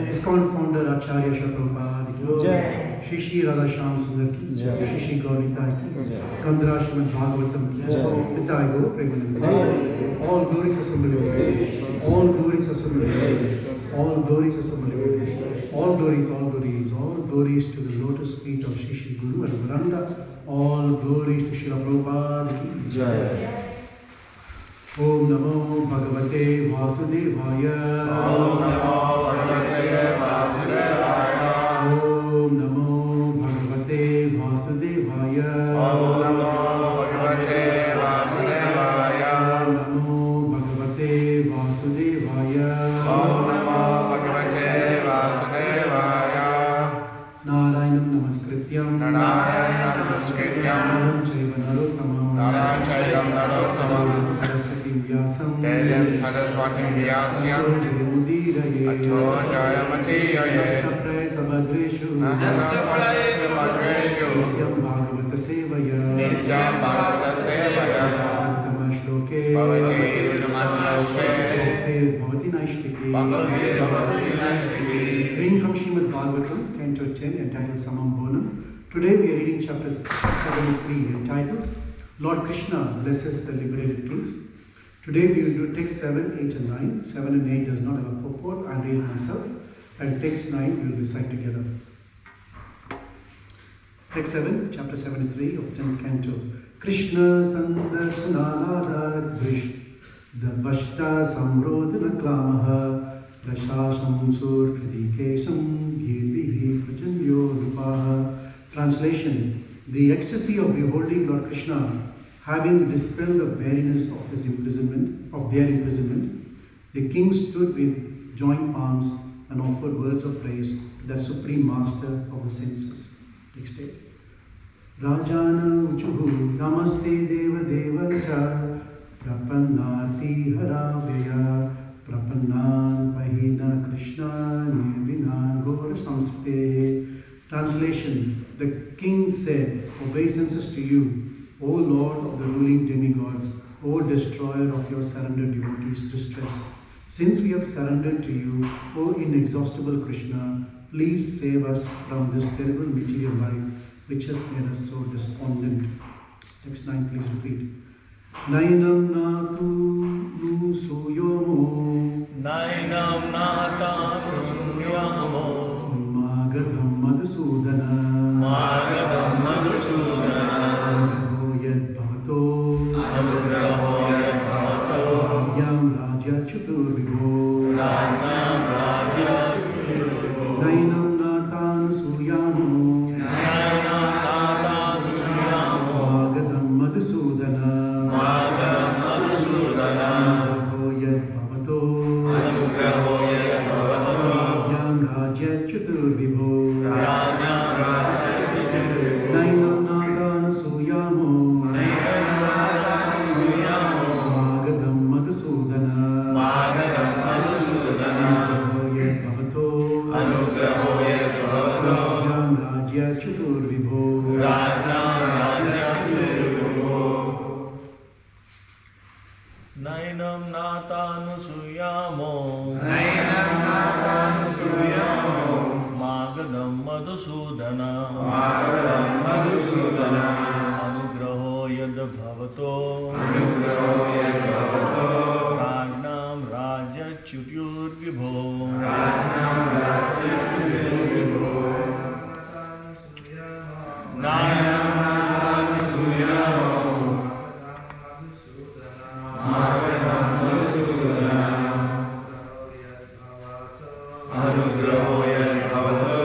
ISKCON founder Acharya Prabhupada ki Jai. Shri Shri Radha Shyam Sundar ki Jai. Shri Shri Gaurita ki Jai. Kandra Srimad Bhagavatam ki Jai. Pitai Go Premanandi. All glories are symbolic. All glories are symbolic. All glories are symbolic. All glories, all glories, all glories to the lotus feet of Shri Shri Guru and Guranga. All glories to Srila Prabhupada ki Jai. Om Namo Bhagavate Vasudevaya. Om Namo Bhagavate Vasudevaya. Om Namo Bhagavate Vasudevaya. Om Namo Bhagavate Vasudevaya. Om Namo Bhagavate Vasudevaya. Om Namo Bhagavate Vasudevaya. Narayanam Namaskrityam. Narayanam Namaskrityam. Naram Chaiva Narottamam. Naram Chaiva Narottamam. Saraswati Vyasam. Dedem Saraswati Vyasyam. Atho Jayamati Nastapray Sabhadreshu. Nastapray Sabhadreshu. Nityam Bhagavata Sevaya. Nityam Bhagavata Sevaya. Namashloke. Bhavati Namasloke. Bhavati Naishtiki. Bhavati Naishtiki. Reading from Srimad Bhagavatam, Canto 10, entitled Samam Bonam. Today we are reading chapter 73, entitled Lord Krishna blesses the liberated kings. Today we will do text 7, 8 and 9. 7 and 8 does not have a purport, I read it myself. And text 9 we will recite together. Text 7, chapter 73 of 10th canto. Krishna sandarsananada drish Dvashta samrodhana klamaha Rashasham sur kritikesam Girvihi prajanyo rupaha. Translation: The ecstasy of beholding Lord Krishna Having dispelled the weariness of their imprisonment, the king stood with joined palms and offered words of praise to that supreme master of the senses. Next day. Rajana uchuhu namaste deva devacha prapannarti haravya prapannan pahina krishna nirvinan gora samskrite. Translation. The king said, obeisances to you, O Lord of the ruling demigods, O destroyer of your surrendered devotees' distress. Since we have surrendered to you, O inexhaustible Krishna, please save us from this terrible material life which has made us so despondent. Text 9, please repeat. Nainam natu nu suyomo Nainam nata sunyamo Magadham madhusudana Magadam madhusudana Yad bhavato Anugraho yad bhavato Yam Raja Chaturvibho Rajnam Raja Chuturvibho Nainam Natan Suyamo Nainam nata sunyamo Magadham Madhusudana Magadam madhusudana Anugraho Yad Bhavato Anugraho yad bhavato Yam Raja Chaturvibho Rajnam Raja Chuturvibho Nainam Natan Suyamo Nainam nata sunyamo Magadham Madhusudana Magadam madhusudana Anugraho Yad Bhavato Anugraho yad bhavato Yam Raja Chaturvibho Rajnam Raja Chuturvibho Nainam natanu suyamo Nainam natanu suyamo Magadam madhusudana Magadam madhusudana Anugraho yad bhavato Anugraho yad bhavato Rajnam Raja Chuturvibho Rajnam Raja Chuturvibho Nainam natanu suyamo Magadam madhusudana Anugraho yad bhavato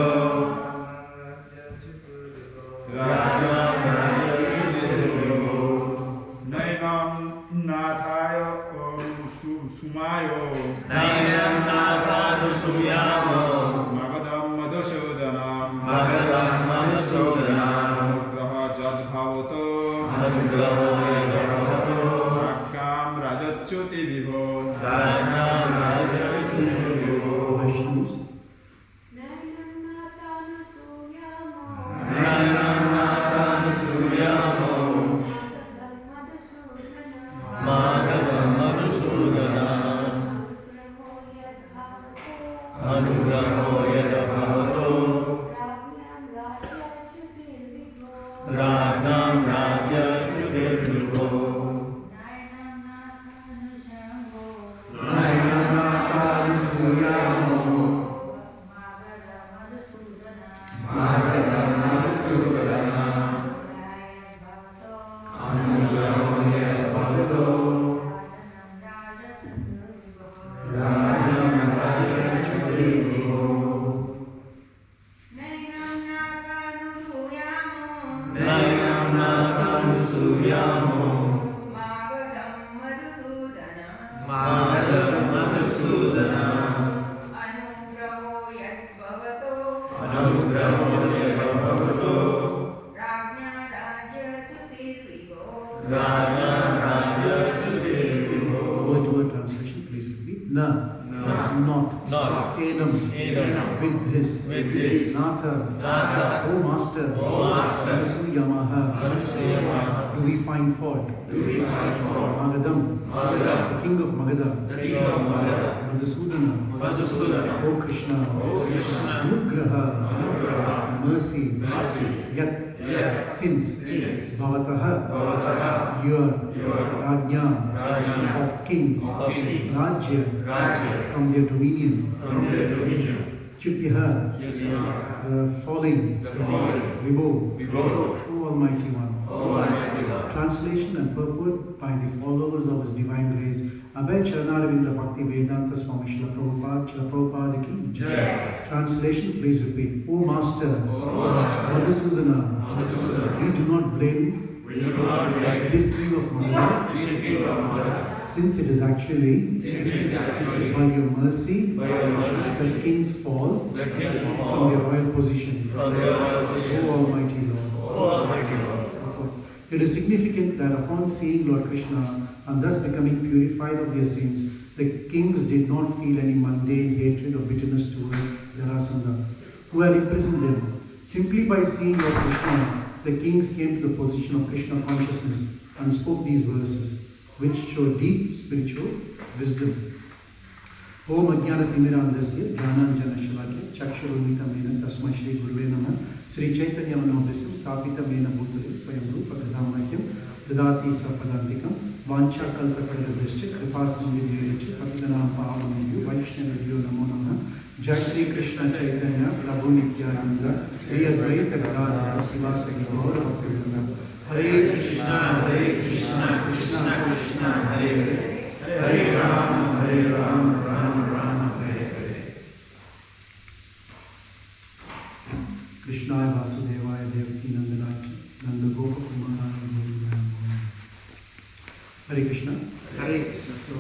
Rajnam Raja Chuturvibho Nainam Nathayo Sumayo Nainam natanu suyamo Magadam Madhusudanam Magadam madhusudana Anugraha Jadbhavato Anugraho yad bhavato Akam Rajachuti Vibho Rajnam Raja Chuturvibho Questions? Nainam natanu suyamo Magadam madhusudana Anugraho yad bhavato Rajnam Raja Chuturvibho Nainam Natan Suyamo Magadham Madhusudana Anugraho Yad Bhavato Rajnam Raja Chaturvibho Nainam natanu suyamo Magadam madhusudana Anugraho yad bhavato Rajnam Raja Chuturvibho Word-to-word translation, please repeat. Na. Not. Enam. With this. Natha. O Master. Suyamaha. Do we find fault? Magadam. The King of Magadha. Madhusudana. O Krishna. Anugraha. Mercy. Yat. Since. Bhavataha. Your. Rajna. Of kings. Rajya. From their dominion. Chutiha. The falling. Vibho. O Almighty One. Translation and purport by the followers of His Divine Grace, Abhay Charanarinda Bhakti Vedanta Swami Srila Prabhupada Ki Jai. Translation, please repeat. O Master, Madhusudana, we do not blame this King of Mother, be free from Mother, since it is actually since it is actually by your mercy by your mercy that kings fall that kings from fall their royal position. from their royal position. O Almighty Lord. O Almighty Lord. It is significant that upon seeing Lord Krishna and thus becoming purified of their sins, the kings did not feel any mundane hatred or bitterness toward Jarasandha, who had imprisoned them. Simply by seeing Lord Krishna, the kings came to the position of Krishna consciousness and spoke these verses, which show deep spiritual wisdom. Om Ajnana Timirandasya Jnananjana Shalakya Chakshurumita Mena Tasmai Shri Guruve Namah Sri Chaitanya Manovisam Stapita Mena Bhutale Swayam Rupa Gadamahyam Dadati Svapadantikam Vancha Kalpakara Vishchik Kripastam Vidyayacha Patitanam Pavanabhyo Vaishnavibhyo Namo Namah Jai Sri Krishna Chaitanya Prabhu Nityananda Sri Advaita Gadadhara Sivasagi Gaura Bhaktivinoda Hare Krishna Krishna Krishna Hare Hare Hare Rama Rama Rama Hare Hare. Krishnaya Vasudevaya Devaki Nandanacha Nanda Gopa Kumaraya. Hare Krishna. Hare Krishna. So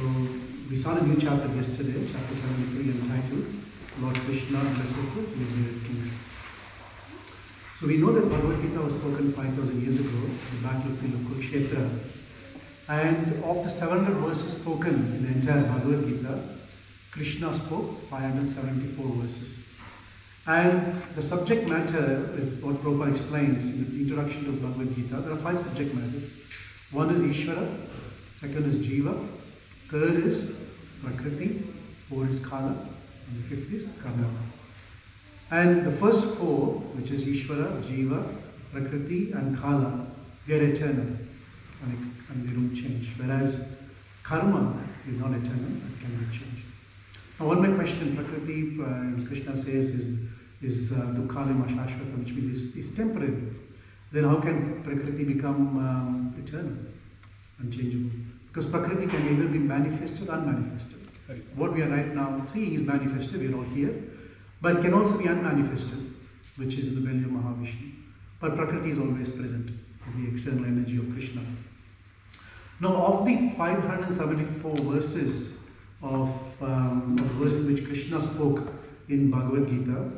we saw a new chapter yesterday, chapter 73, entitled Lord Krishna blesses the liberated kings. So we know that Bhagavad Gita was spoken 5,000 years ago on the battlefield of Kurukshetra. And of the 700 verses spoken in the entire Bhagavad Gita, Krishna spoke 574 verses. And the subject matter, what Prabhupada explains in the introduction to the Bhagavad Gita, there are 5 subject matters. One is Ishvara, second is Jiva, third is Prakriti, 4 is Kala, and the 5th is Karma. And the first 4, which is Ishvara, Jiva, Prakriti and Kala, they are eternal and they don't change. Whereas Karma is not eternal, it can be changed. Now one may question, Prakriti, Krishna says, is Dukkalima Shashvata, which means it's temporary. Then how can Prakriti become eternal, unchangeable? Because Prakriti can either be manifested or unmanifested. What we are right now seeing is manifested, we are all here, but it can also be unmanifested, which is in the belly of Mahavishnu. But Prakriti is always present, the external energy of Krishna. Now, of the 574 verses of verses which Krishna spoke in Bhagavad Gita,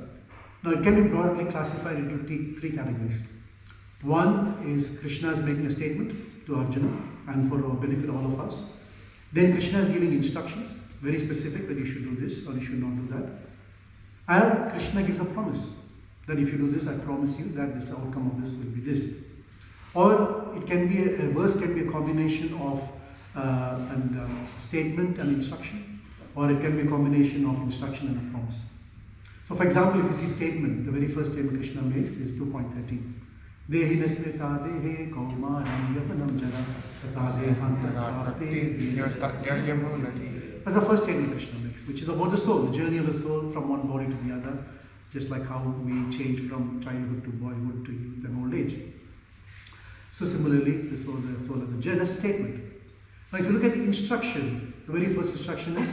now it can be broadly classified into 3 categories. One is Krishna is making a statement to Arjuna and for the benefit of all of us. Then Krishna is giving instructions, very specific, that you should do this or you should not do that. And Krishna gives a promise that if you do this, I promise you that this outcome of this will be this. Or it can be a verse can be a combination of statement and instruction, or it can be a combination of instruction and a promise. So for example, if you see statement, the very first statement Krishna makes is 2.13. Dehi nasmita dehe kaumaram yavanam jara tata dehantarate. That's the first statement Krishna makes, which is about the soul, the journey of the soul from one body to the other, just like how we change from childhood to boyhood to youth and old age. So similarly, the soul of the journey, statement. Now if you look at the instruction, the very first instruction is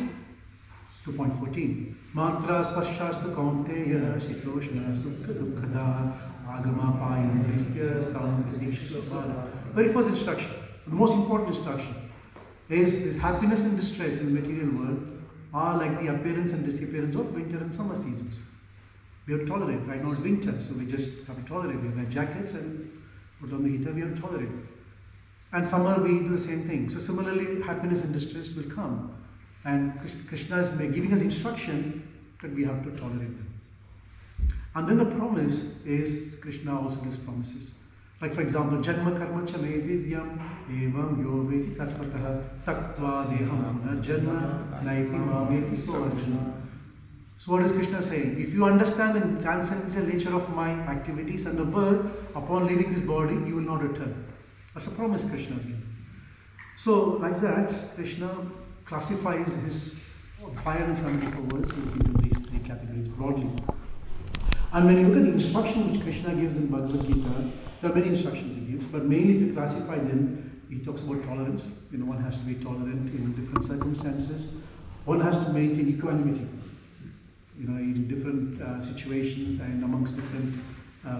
2.14. Matra sparshasta kaunteya shitoshna sukha dukkada agama payam pristya stam kadishasvara. Very first instruction, the most important instruction, is happiness and distress in the material world are like the appearance and disappearance of winter and summer seasons. We have to tolerate. Right now it's winter, so we just have to tolerate. We wear jackets and put on the heater, we have to tolerate. And summer we do the same thing. So similarly, happiness and distress will come. And Krishna is giving us instruction that we have to tolerate them. And then the promise is, Krishna also gives promises. Like for example, Janma karma cha me divyam evam yo veti tatvatah taktva deham punarjanma naiti mameti so arjuna. So what is Krishna saying? If you understand the transcendental nature of my activities and the birth, upon leaving this body, you will not return. That's a promise Krishna is giving. So like that, Krishna classifies his 574 words into these 3 categories broadly. And when you look at the instruction which Krishna gives in Bhagavad Gita, there are many instructions he gives, but mainly if you classify them, he talks about tolerance. One has to be tolerant in different circumstances. One has to maintain equanimity. In different situations and amongst different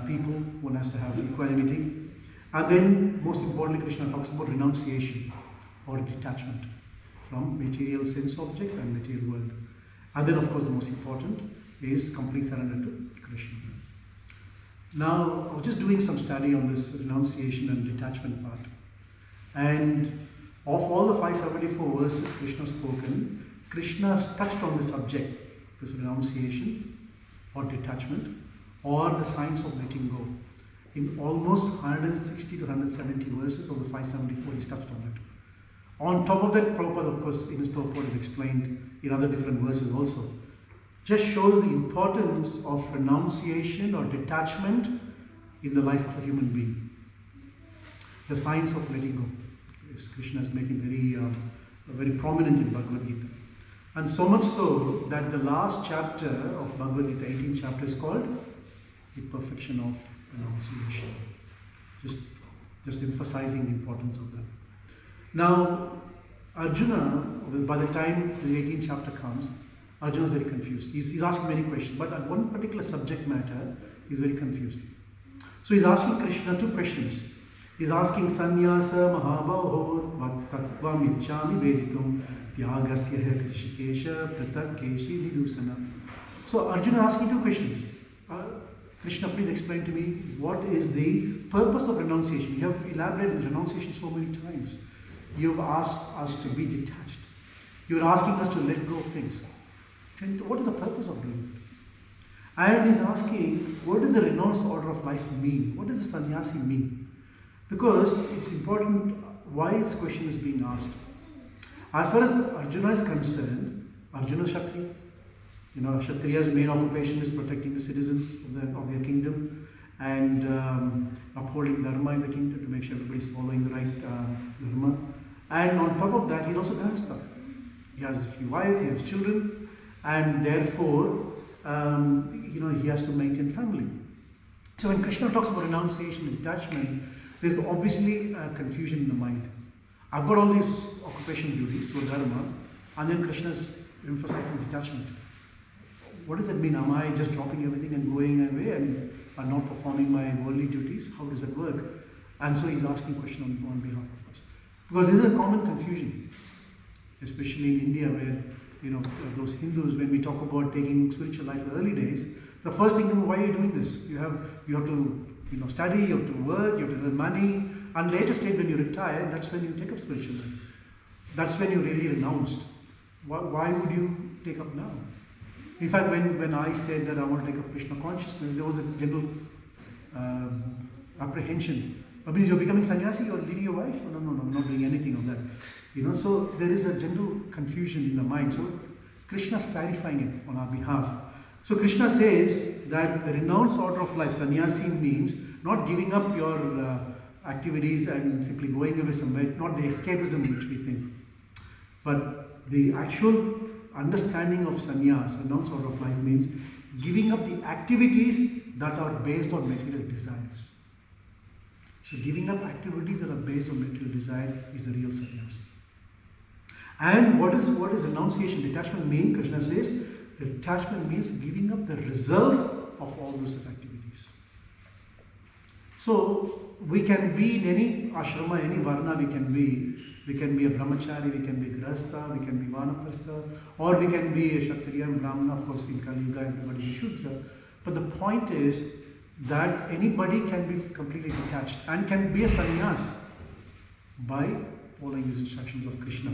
people, one has to have equanimity. And then, most importantly, Krishna talks about renunciation or detachment from material sense objects and material world. And then, of course, the most important is complete surrender to Krishna. Now, I was just doing some study on this renunciation and detachment part. And of all the 574 verses Krishna spoken, Krishna touched on the subject, this renunciation or detachment, or the science of letting go. In almost 160 to 170 verses of the 574, he's touched on it. On top of that, Prabhupada, of course, in his purport is explained in other different verses also. Just shows the importance of renunciation or detachment in the life of a human being. The science of letting go. Yes, Krishna is making very prominent in Bhagavad Gita. And so much so that the last chapter of Bhagavad Gita, 18th chapter, is called the perfection of renunciation. Just emphasizing the importance of that. Now, Arjuna, by the time the 18th chapter comes, Arjuna is very confused. He's asking many questions, but at one particular subject matter, he's very confused. So he's asking Krishna two questions. He's asking Sannyasa Mahabahor Tattvam Ichchami Veditum Tyagasya Krishikesha Pratak Keshi Nidusana. So Arjuna is asking two questions. Krishna, please explain to me what is the purpose of renunciation. You have elaborated renunciation so many times. You've asked us to be detached. You're asking us to let go of things. And what is the purpose of doing it? And he's asking, what does the renounced order of life mean? What does the sannyasi mean? Because it's important why this question is being asked. As far as Arjuna is concerned, Arjuna is Kshatriya. You know, Kshatriya's main occupation is protecting the citizens of their kingdom and upholding dharma in the kingdom to make sure everybody is following the right dharma. And on top of that, he's also Grahastha. He has a few wives, he has children, and therefore, he has to maintain family. So when Krishna talks about renunciation and detachment, there's obviously confusion in the mind. I've got all these occupation duties, so dharma, and then Krishna's emphasizing detachment. What does that mean? Am I just dropping everything and going away and not performing my worldly duties? How does that work? And so he's asking a question on behalf of us. Because this is a common confusion, especially in India where, those Hindus, when we talk about taking spiritual life in the early days, the first thing, why are you doing this? You have to study, you have to work, you have to earn money, and later stage when you retire, that's when you take up spiritual life. That's when you really renounced. Why would you take up now? In fact, when I said that I want to take up Krishna consciousness, there was a general apprehension. That means you're becoming sannyasi, you're leaving your wife? No, I'm not doing anything of that. So there is a general confusion in the mind. So Krishna is clarifying it on our behalf. So Krishna says that the renounced order of life, sannyasi, means not giving up your activities and simply going away somewhere, not the escapism which we think. But the actual understanding of sannyas, renounced order of life, means giving up the activities that are based on material desires. So giving up activities that are based on material desire is the real sannyas. And what does renunciation, detachment mean? Krishna says, detachment means giving up the results of all those activities. So we can be in any ashrama, any varna we can be. We can be a brahmachari, we can be grahastha, we can be vanaprastha, or we can be a kshatriya and brahmana. Of course, in Kali Yuga, everybody is shudra. But the point is that anybody can be completely detached and can be a sannyas by following these instructions of Krishna.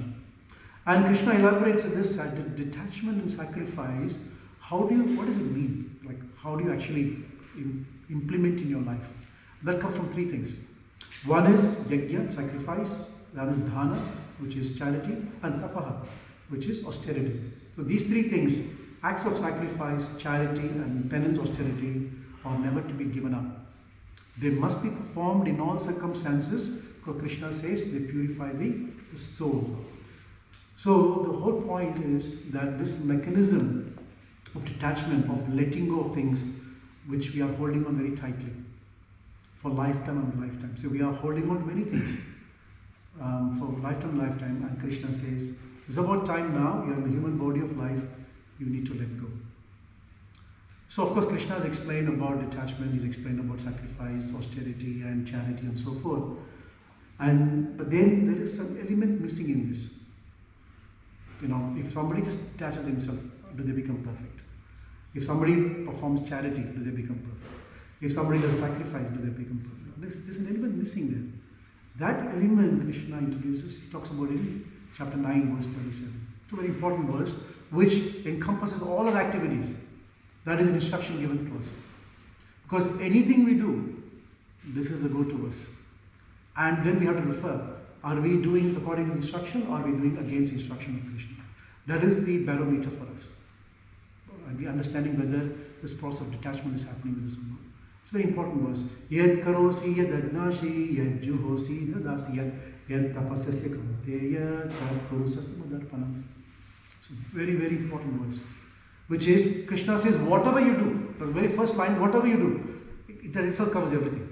And Krishna elaborates in this detachment and sacrifice. What does it mean? Like, how do you actually implement in your life? That comes from three things. One is yajna, sacrifice. That is dhana, which is charity, and tapaha, which is austerity. So these three things, acts of sacrifice, charity, and penance, austerity, are never to be given up. They must be performed in all circumstances, because Krishna says they purify the soul. So the whole point is that this mechanism of detachment, of letting go of things, which we are holding on very tightly for lifetime and lifetime. So we are holding on to many things for lifetime, and Krishna says, it's about time now, you're in the human body of life, you need to let go. So of course Krishna has explained about detachment, he's explained about sacrifice, austerity and charity and so forth. But then there is some element missing in this. If somebody just detaches himself, do they become perfect? If somebody performs charity, do they become perfect? If somebody does sacrifice, do they become perfect? There's an element missing there. That element Krishna introduces, he talks about it in chapter 9, verse 27. It's a very important verse which encompasses all our activities. That is an instruction given to us. Because anything we do, this is a go-to verse. And then we have to refer, are we doing this according to instruction or are we doing against instruction of Krishna? That is the barometer for us. And we understanding whether this process of detachment is happening with us or not. It's a very important verse. Yad karosi yad adnashi yad juhosi dadasi yad tapasasya kamateya tad kurusasya madarpanam. It's a very, very important verse. Which is, Krishna says, whatever you do, the very first line, whatever you do, that itself covers everything.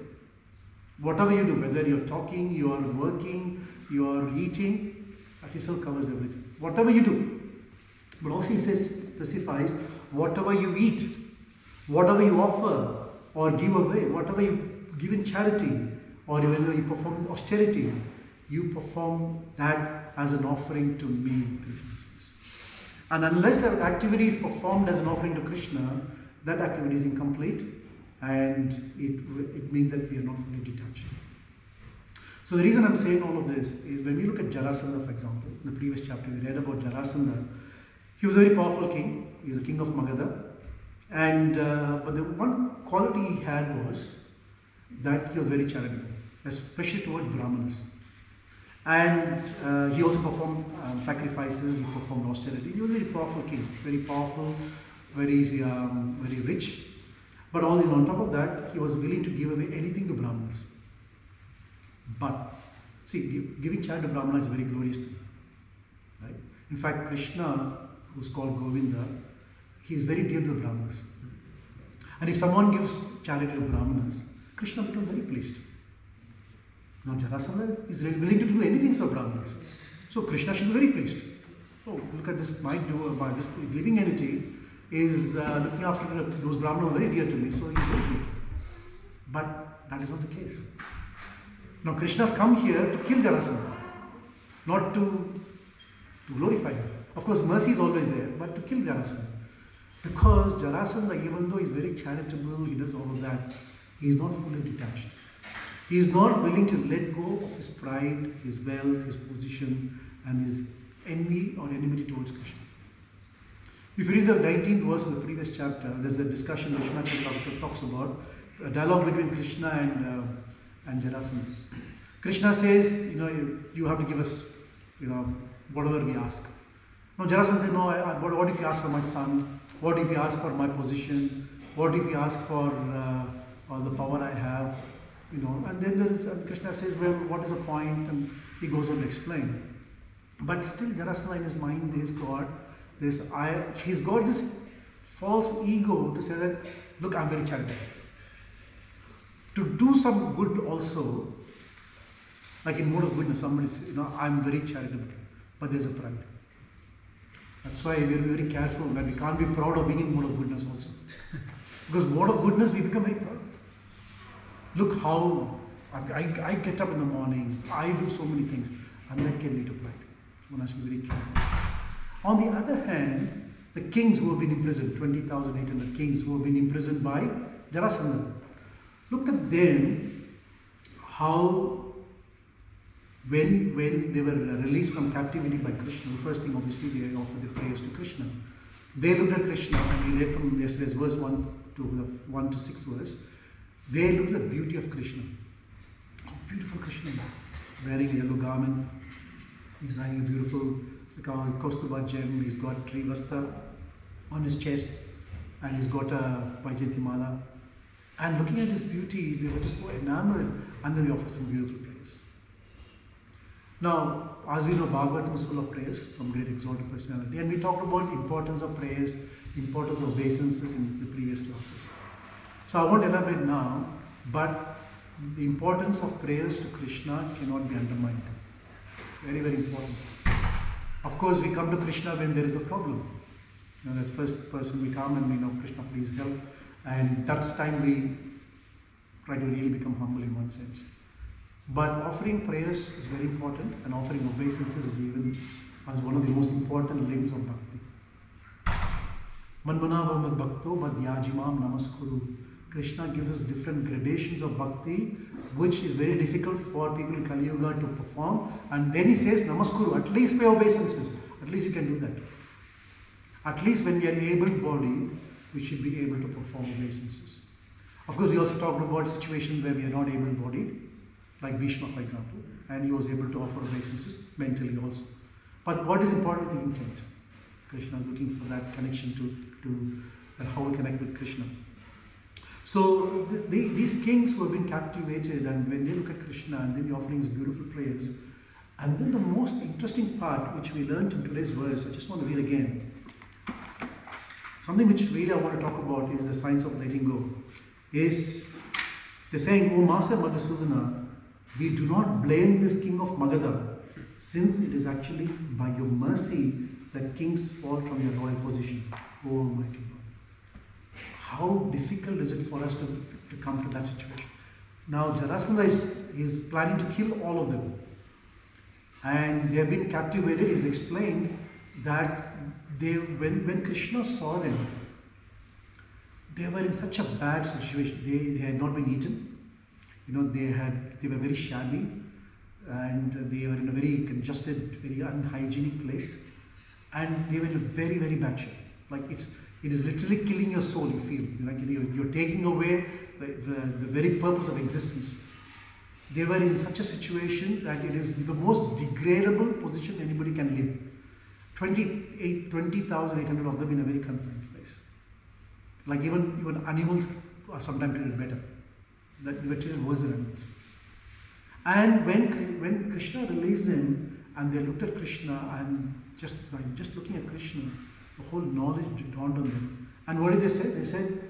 Whatever you do, whether you're talking, you're working, you're eating, that itself covers everything. Whatever you do. But also he says, specifies, whatever you eat, whatever you offer or give away, whatever you give in charity, or whenever you perform austerity, you perform that as an offering to me, Krishna says. And unless that activity is performed as an offering to Krishna, that activity is incomplete and it means that we are not fully detached. So the reason I'm saying all of this is when we look at Jarasandha, for example, in the previous chapter we read about Jarasandha. He was a very powerful king. He was the king of Magadha. But the one quality he had was that he was very charitable, especially towards Brahmanas. And he also performed sacrifices, he performed austerity. He was a very powerful king, very powerful, very rich. But on top of that, he was willing to give away anything to Brahmanas. But, see, giving charity to Brahmanas is a very glorious thing. Right? In fact, Krishna, who's called Govinda, he is very dear to the Brahmanas. And if someone gives charity to Brahmanas, Krishna becomes very pleased. Now Jarasandha is willing to do anything for Brahmanas. So Krishna should be very pleased. Oh, look at this, this living entity is looking after those Brahmanas who are very dear to me, so he's very good. But that is not the case. Now Krishna's come here to kill Jarasandha, not to glorify him. Of course, mercy is always there, but to kill Jarasandha. Because Jarasandha, even though he's very charitable, he does all of that, he is not fully detached. He is not willing to let go of his pride, his wealth, his position, and his envy or enmity towards Krishna. If you read the 19th verse of the previous chapter, there's a discussion Vishwanath talks about, a dialogue between Krishna and Jarasandha. Krishna says, you have to give us, whatever we ask. Now Jarasandha says, no, what if you ask for my son? What if you ask for my position? What if you ask for the power I have? And then Krishna says, well, what is the point? And he goes on to explain. But still Jarasandha in his mind, he's got this false ego to say that, look, I'm very charitable. To do some good also, like in mode of goodness, somebody says, I'm very charitable, but there's a pride. That's why we're very careful that we can't be proud of being in mode of goodness also. Because mode of goodness, we become very proud. Look how I get up in the morning, I do so many things, and that can lead to pride. One has to be very careful. On the other hand, the kings who have been imprisoned, 20,800 kings who have been imprisoned by Jarasandha. Look at them, how when they were released from captivity by Krishna, the first thing obviously they offered their prayers to Krishna. They looked at Krishna, and we read from yesterday's verse 1 to 6 verse. They looked at the beauty of Krishna. How beautiful Krishna is. Wearing a yellow garment. He's wearing a beautiful Kaustuba gem. He's got Trivasta on his chest. And he's got a Vaijayantimala. And looking at his beauty, they were just so enamored. And then they offered some beautiful prayers. Now, as we know, Bhagavatam is full of prayers from great exalted personality. And we talked about the importance of prayers, importance of obeisances in the previous classes. So I won't elaborate now, but the importance of prayers to Krishna cannot be undermined. Very, very important. Of course, we come to Krishna when there is a problem. That first person we come and Krishna, please help. And that's time we try to really become humble in one sense. But offering prayers is very important, and offering obeisances is even as one of the most important limbs of bhakti. Manmanava mad bhakto mad yajimam namaskuru. Krishna gives us different gradations of bhakti, which is very difficult for people in Kali Yuga to perform. And then he says, namaskuru, at least pay obeisances. At least you can do that. At least when we are able-bodied, we should be able to perform obeisances. Of course, we also talked about situations where we are not able-bodied, like Bhishma, for example, and he was able to offer obeisances mentally also. But what is important is the intent. Krishna is looking for that connection to how we connect with Krishna. So these kings who have been captivated, and when they look at Krishna and then the offering his beautiful prayers, and then the most interesting part which we learned in today's verse, I just want to read again. Something which really I want to talk about is the science of letting go. They're saying, O Master Madhusudana, we do not blame this king of Magadha, since it is actually by your mercy that kings fall from your royal position. Oh Almighty God. How difficult is it for us to come to that situation? Now Jarasandha is planning to kill all of them. And they have been captivated. It is explained that when Krishna saw them, they were in such a bad situation. They had not been eaten. They were very shabby, and they were in a very congested, very unhygienic place, and they were in a very, very bad shape. Like it is literally killing your soul. You feel like you're taking away the very purpose of existence. They were in such a situation that it is the most degradable position anybody can live. 20,800 of them in a very confined place. Like even animals are sometimes treated better. They were treated worse than animals. And when Krishna released them, and they looked at Krishna, and just looking at Krishna, the whole knowledge dawned on them. And what did they say? They said,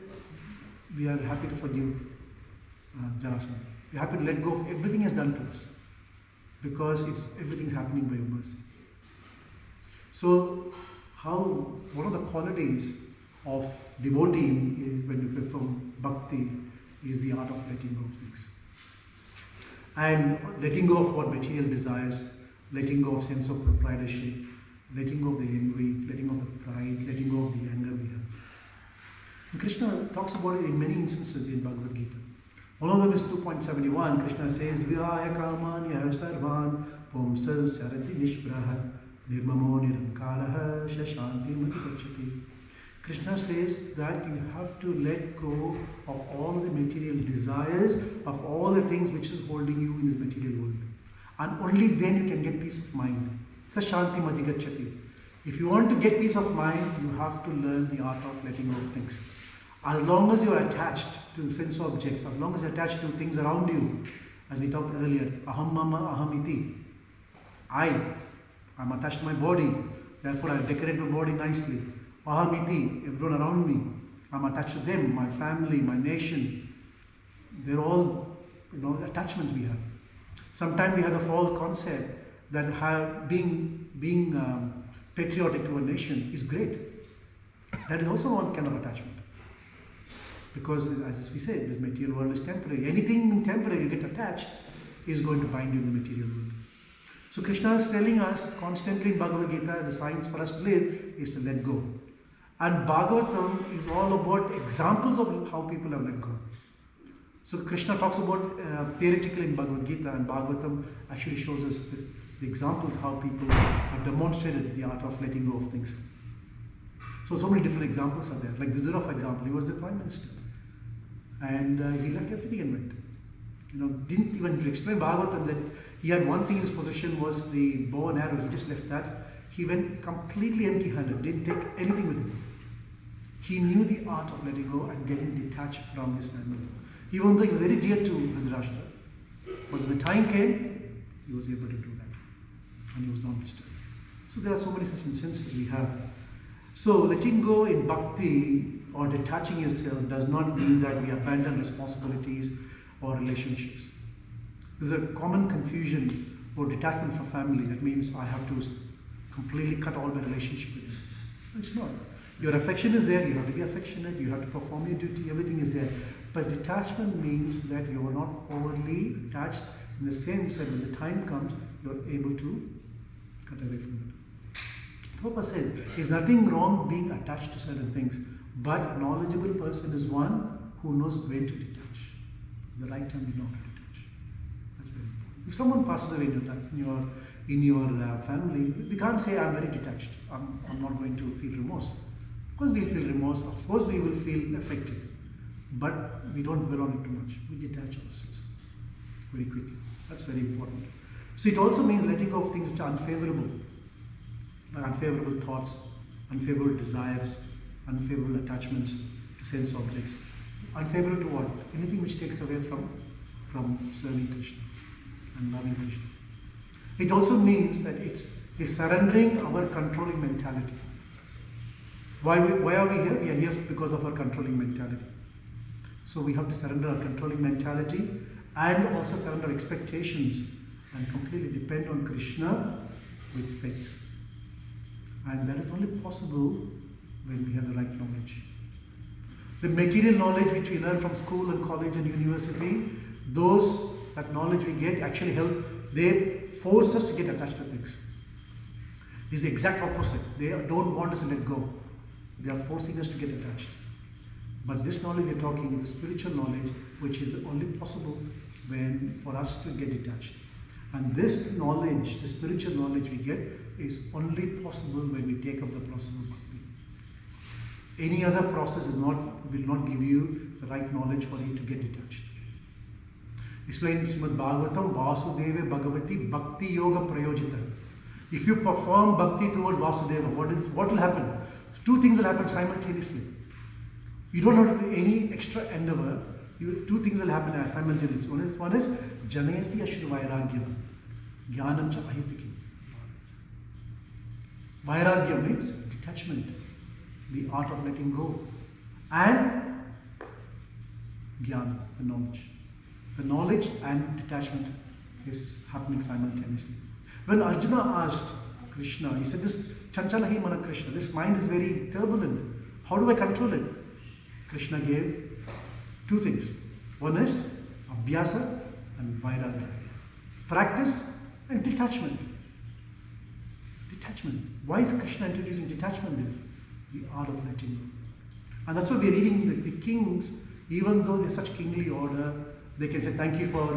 we are happy to forgive Jarasandha. We are happy to let go of everything he has done to us, because everything is happening by your mercy. So, one of the qualities of devotee when you perform bhakti is the art of letting go of things. And letting go of what material desires, letting go of sense of proprietorship, letting go of the envy, letting go of the pride, letting go of the anger we have. And Krishna talks about it in many instances in Bhagavad Gita. One of them is 2.71. Krishna says, Vihaya kamanya sarvan pumsas charati nishpraha nirmamo nirankaraha shashanti madhikachati. Krishna says that you have to let go of all the material desires, of all the things which is holding you in this material world. And only then you can get peace of mind. Sashanti madhikachati. If you want to get peace of mind, you have to learn the art of letting go of things. As long as you are attached to sense objects, as long as you are attached to things around you, as we talked earlier, aham mama aham iti. I'm attached to my body, therefore I decorate my body nicely. Aham iti, everyone around me, I'm attached to them, my family, my nation. They're all attachments we have. Sometimes we have the false concept that being patriotic to a nation is great. That is also one kind of attachment. Because as we said, this material world is temporary. Anything temporary you get attached is going to bind you in the material world. So Krishna is telling us constantly in Bhagavad Gita, the science for us to live is to let go. And Bhagavatam is all about examples of how people have let go. So Krishna talks about theoretically in Bhagavad Gita, and Bhagavatam actually shows us the examples how people have demonstrated the art of letting go of things. So many different examples are there. Like Vidura, for example, he was the prime minister. And he left everything and went. Didn't even explain Bhagavatam that he had one thing in his possession was the bow and arrow. He just left that. He went completely empty-handed, didn't take anything with him. He knew the art of letting go and getting detached from his family. Even though he was very dear to Dhritarashtra. But when the time came, he was able to do that. And he was not disturbed. So there are so many such instances we have. So letting go in bhakti or detaching yourself does not mean that we abandon responsibilities or relationships. There's a common confusion for detachment from family. That means I have to completely cut all my relationship with them. It's not. Your affection is there, you have to be affectionate, you have to perform your duty, everything is there. But detachment means that you are not overly attached in the sense that when the time comes, you are able to cut away from it. Prabhupada says, there's nothing wrong being attached to certain things, but a knowledgeable person is one who knows when to detach. The right time you know how to detach. That's very important. If someone passes away in your family, we can't say, I'm very detached. I'm not going to feel remorse. Of course we'll feel remorse, of course we will feel affected, but we don't dwell on it too much. We detach ourselves very quickly. That's very important. So it also means letting go of things which are unfavorable, like unfavorable thoughts, unfavorable desires, unfavorable attachments to sense objects. Unfavorable to what? Anything which takes away from serving Krishna and loving Krishna. It also means that it's surrendering our controlling mentality. Why are we here? We are here because of our controlling mentality. So we have to surrender our controlling mentality and also surrender expectations and completely depend on Krishna with faith. And that is only possible when we have the right knowledge. The material knowledge which we learn from school and college and university, that knowledge we get actually help, they force us to get attached to things. It's the exact opposite. They don't want us to let go. They are forcing us to get attached. But this knowledge we're talking is the spiritual knowledge, which is only possible for us to get detached. And this knowledge, the spiritual knowledge we get, is only possible when we take up the process of bhakti. Any other process will not give you the right knowledge for you to get detached. Explained in Srimad Bhagavatam, Vasudeva Bhagavati Bhakti Yoga Prayojita. If you perform bhakti towards Vasudeva, what will happen? Two things will happen simultaneously. You don't have to do any extra endeavor. Two things will happen simultaneously. One is Janayati Ashru Vairagyam. Jnanam cha ahitiki. Vairagyam means detachment, the art of letting go. And Jnana, the knowledge. The knowledge and detachment is happening simultaneously. When Arjuna asked Krishna, he said, this Chanchalahi Mana Krishna, this mind is very turbulent. How do I control it? Krishna gave two things. One is Abhyasa and Vairagya. Practice and detachment. Detachment. Why is Krishna introducing detachment there? The art of letting go. And that's why we're reading the kings, even though they're such kingly order, they can say, thank you for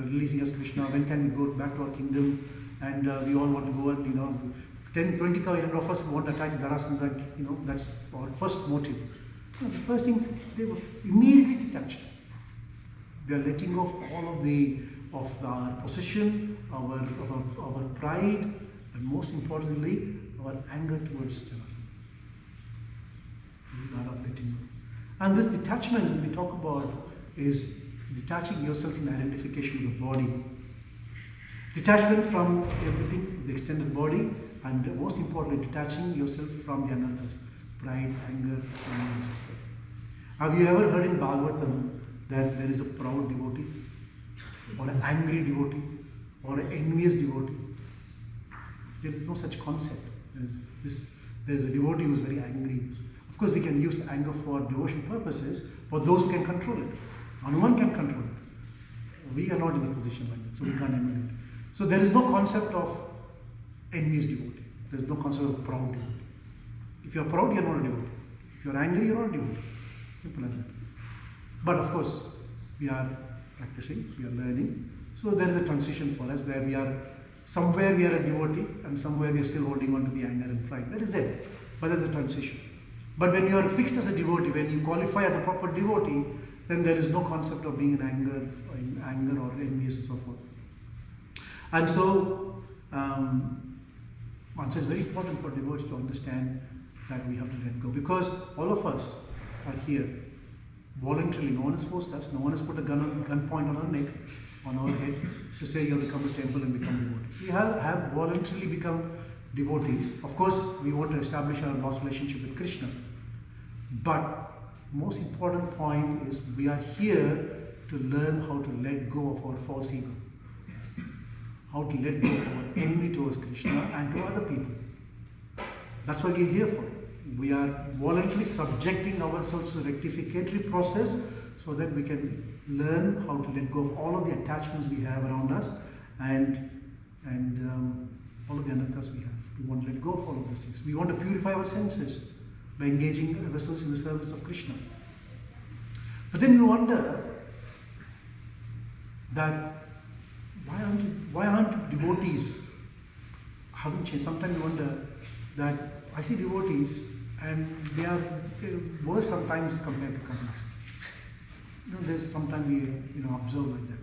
releasing us, Krishna. When can we go back to our kingdom? And we all want to go and, 10,000-20,000 of us want to attack Jarasandha, that's our first motive. The first thing, they were immediately detached. They are letting go of all of our position, our pride, and most importantly, our anger towards Jarasandha. This is the art of letting go. And this detachment we talk about is detaching yourself from the identification of the body. Detachment from everything, the extended body, and most importantly, detaching yourself from the anarthas, pride, anger, and so forth. Have you ever heard in Bhagavatam that there is a proud devotee, or an angry devotee, or an envious devotee? There is no such concept. There is a devotee who is very angry. Of course, we can use anger for devotion purposes, for those who can control it. Hanuman can control it. We are not in a position like that, so we can't emulate. So there is no concept of envious devotee. There is no concept of proud devotee. If you are proud, you are not a devotee. If you are angry, you are not a devotee. Simple as that. But of course, we are practicing, we are learning. So there is a transition for us where we are, somewhere we are a devotee and somewhere we are still holding on to the anger and pride. That is it. But there is a transition. But when you are fixed as a devotee, when you qualify as a proper devotee, then there is no concept of being in anger or envious and so forth. And so, it's very important for devotees to understand that we have to let go, because all of us are here voluntarily. No one has forced us. No one has put a gun point on our neck, on our head, to say you have to come to temple and become devotees. We have voluntarily become devotees. Of course, we want to establish our lost relationship with Krishna. But most important point is we are here to learn how to let go of our false ego. How to let go of our envy towards Krishna and to other people. That's what we're here for. We are voluntarily subjecting ourselves to the rectificatory process so that we can learn how to let go of all of the attachments we have around us and all of the anathas we have. We want to let go of all of those things. We want to purify our senses by engaging ourselves in the service of Krishna. But then we wonder that why aren't devotees haven't changed? Sometimes we wonder that I see devotees and they are worse sometimes compared to kamis. There's sometimes we observe like that.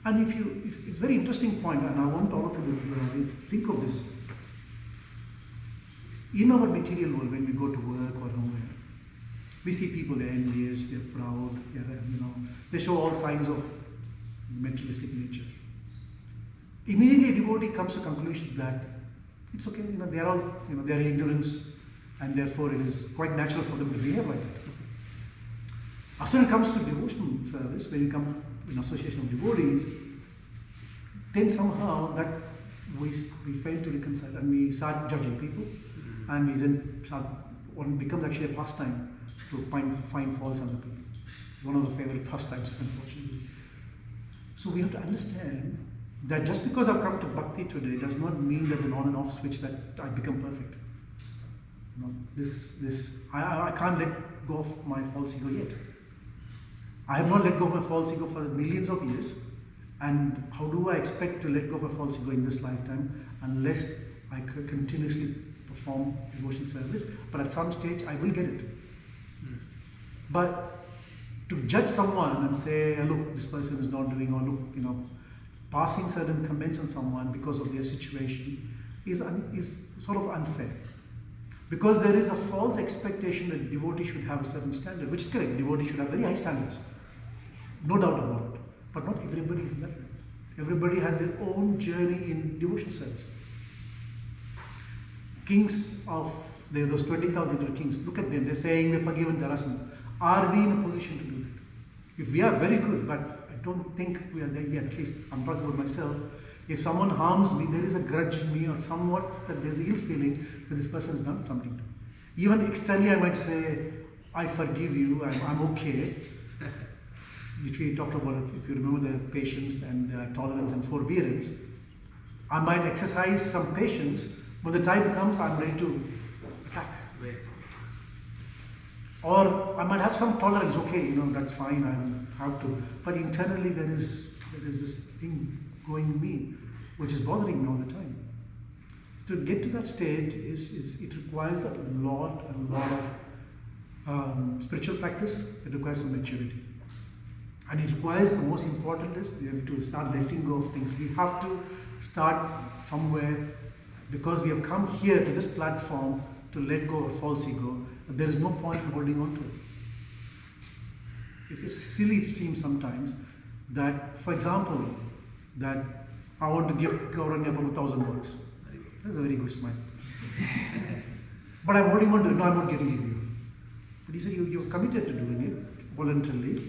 And if it's a very interesting point, and I want all of you to think of this. In our material world, when we go to work or nowhere, we see people, they're envious, they're proud, they show all signs of materialistic nature. Immediately a devotee comes to the conclusion that it's okay, they are all, they are in ignorance, and therefore it is quite natural for them to behave like that. As when it comes to devotional service, when you come in association of devotees, then somehow that we fail to reconcile and we start judging people, and we then start, it becomes actually a pastime to find faults on the people. One of the favorite pastimes, unfortunately. So we have to understand that just because I've come to bhakti today does not mean there's an on and off switch that I become perfect. I can't let go of my false ego yet. I have not let go of my false ego for millions of years, and how do I expect to let go of my false ego in this lifetime unless I continuously perform devotion service? But at some stage I will get it. But to judge someone and say, look, this person is not doing, or look, passing certain comments on someone because of their situation is sort of unfair. Because there is a false expectation that devotee should have a certain standard, which is correct. Devotee should have very high standards. No doubt about it. But not everybody is in that way. Everybody has their own journey in devotion service. Kings of, those 20,000 kings, look at them, they're saying we're forgiven Dharasana. Are we in a position to do that? If we are, very good, but I don't think we are there yet. At least I'm talking about myself. If someone harms me, there is a grudge in me, or somewhat that there's ill feeling that this person has done something to me. Even externally I might say, I forgive you, I'm okay. Which we talked about, if you remember, the patience and tolerance and forbearance. I might exercise some patience, but the time comes I'm ready to attack. Or I might have some tolerance, okay, that's fine, I have to. But internally there is this thing going in me, which is bothering me all the time. To get to that state it requires a lot of spiritual practice. It requires some maturity. And it requires, the most important is, we have to start letting go of things. We have to start somewhere, because we have come here to this platform to let go of false ego. There is no point in holding on to it. It is silly, it seems sometimes, that, for example, that I want to give Gauranya Prabhu $1,000. That's a very good smile. But I'm holding on to it. No, I'm not giving it to you. But he said, you're committed to doing it voluntarily.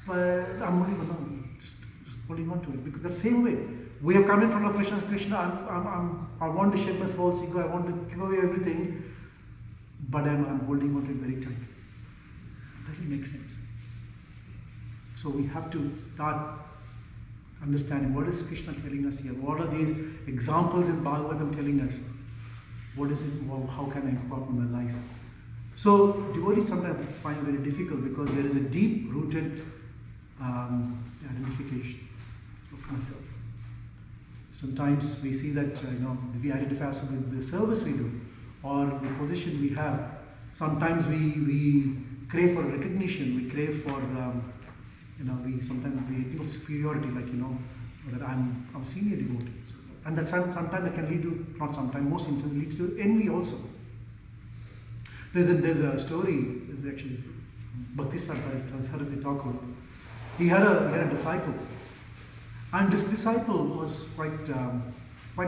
But I'm holding on, just holding on to it. Because the same way, we have come in front of Krishna. I want to shed my false ego. I want to give away everything. But I'm holding on to it very tight. It doesn't make sense. So we have to start understanding, what is Krishna telling us here? What are these examples in Bhagavatam telling us? What is it? How can I incorporate in my life? So devotees sometimes find it very difficult, because there is a deep-rooted identification of myself. Sometimes we see that we identify ourselves with the service we do, or the position we have. Sometimes we crave for recognition. We crave for sometimes we think of superiority, like that I'm a senior devotee, and that sometimes that can lead to, not sometimes, most instances leads to envy also. There's a story, there's actually Bhakti Saraswati Thakur. He had a disciple, and this disciple was quite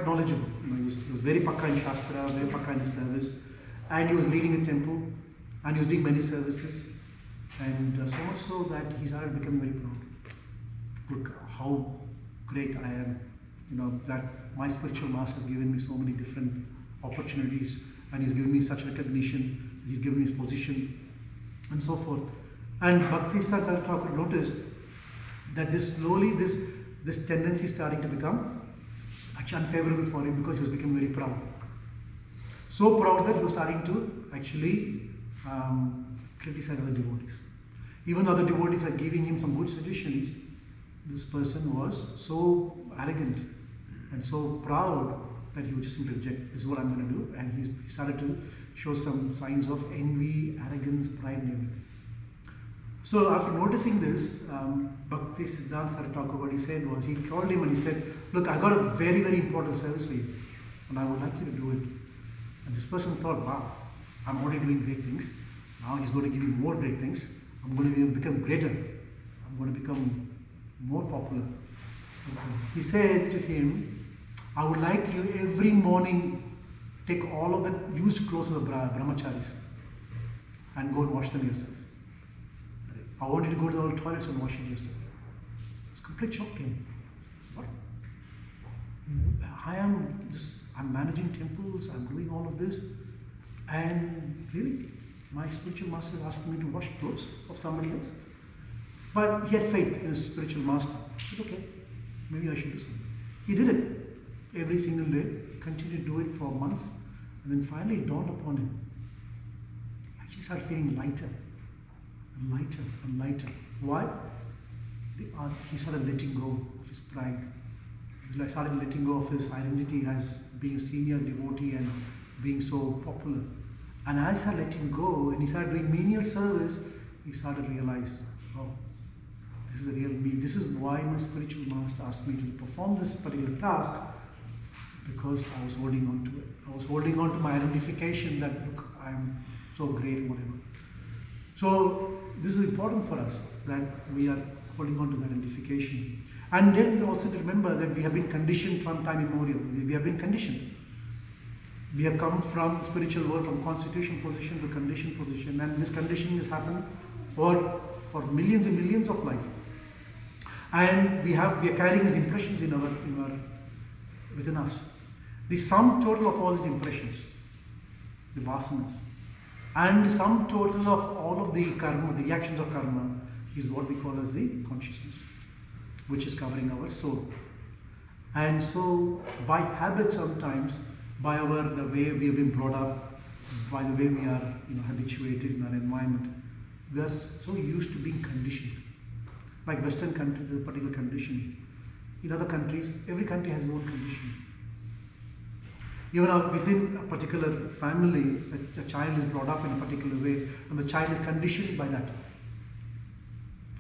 knowledgeable. He was very pakka in Shastra, very pakka in his service, and he was leading a temple, and he was doing many services, and so much so that he started becoming very proud. Look how great I am, that my spiritual master has given me so many different opportunities, and he's given me such recognition, he's given me his position, and so forth. And Bhaktisiddhanta Thakur noticed that this tendency is starting to become actually unfavorable for him because he was becoming very proud. So proud that he was starting to actually criticize other devotees. Even though other devotees were giving him some good suggestions, this person was so arrogant and so proud that he would just simply reject, this is what I'm going to do. And he started to show some signs of envy, arrogance, pride and everything. So after noticing this, Bhaktisiddhanta Thakur, what he said was, he called him and he said, look, I got a very, very important service for you and I would like you to do it. And this person thought, wow, I'm already doing great things. Now he's going to give me more great things. I'm going to become greater. I'm going to become more popular. Okay. He said to him, I would like you every morning take all of the used clothes of the brahmacharis and go and wash them yourself. I want you to go to all the toilets and wash it yourself. It's a complete shock to him. What? I'm managing temples, I'm doing all of this, and really, my spiritual master is asking me to wash clothes of somebody else. But he had faith in his spiritual master. He said, okay, maybe I should do something. He did it every single day, continued to do it for months, and then finally it dawned upon him. He actually started feeling lighter and lighter and lighter. Why? He started letting go of his pride. He started letting go of his identity as being a senior devotee and being so popular. And as he started letting go and he started doing menial service, he started to realize, oh, this is the real me. This is why my spiritual master asked me to perform this particular task, because I was holding on to it. I was holding on to my identification that, look, I'm so great, whatever. So this is important for us, that we are holding on to that identification. And then also to remember that we have been conditioned from time immemorial. We have been conditioned. We have come from the spiritual world, from constitution position to conditioned position, and this conditioning has happened for millions and millions of life. And we are carrying these impressions within us. The sum total of all these impressions, the vasanas, and the sum total of all of the karma, the reactions of karma, is what we call as the consciousness, which is covering our soul. And so, by habit sometimes, by the way we have been brought up, by the way we are habituated in our environment, we are so used to being conditioned. Like Western countries, there's a particular condition. In other countries, every country has its own condition. Even within a particular family, a child is brought up in a particular way, and the child is conditioned by that.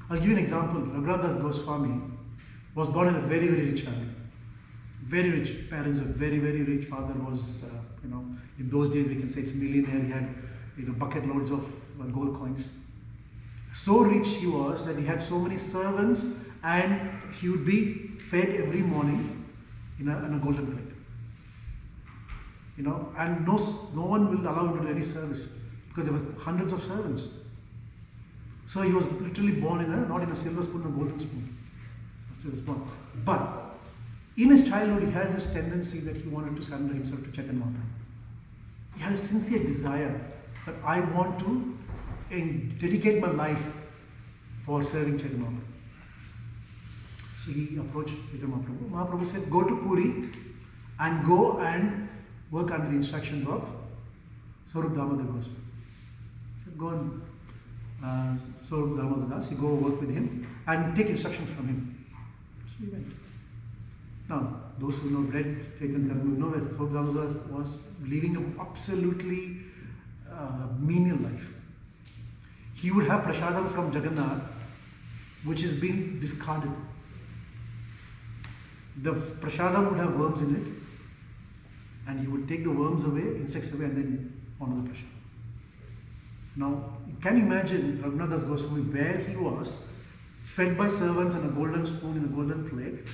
I'll give you an example. Rasaraj Goswami was born in a very, very rich family. Very rich parents, a very, very rich father was, in those days we can say it's millionaire. He had, bucket loads of gold coins. So rich he was that he had so many servants, and he would be fed every morning in a golden plate. And no one will allow him to do any service because there were hundreds of servants. So he was literally born not in a silver spoon, a golden spoon. That's his born. But in his childhood, he had this tendency that he wanted to surrender himself to Chaitanya Mahaprabhu. He had a sincere desire that I want to dedicate my life for serving Chaitanya Mahaprabhu. So he approached Chaitanya Mahaprabhu. Mahaprabhu said, go to Puri and go and work under the instructions of Swarup Damodar Goswami. He said, go and Swarup Damodar Das, you go work with him and take instructions from him. So he went. Now, those who know read Chaitanya Charitamrita know that Swarup Damodar Das was living an absolutely menial life. He would have prasadam from Jagannath, which is being discarded. The prasadam would have worms in it, and he would take the worms away, insects away, and then honor the prasadam. Now, can you imagine Raghunath Das Goswami, where he was, fed by servants on a golden spoon in a golden plate,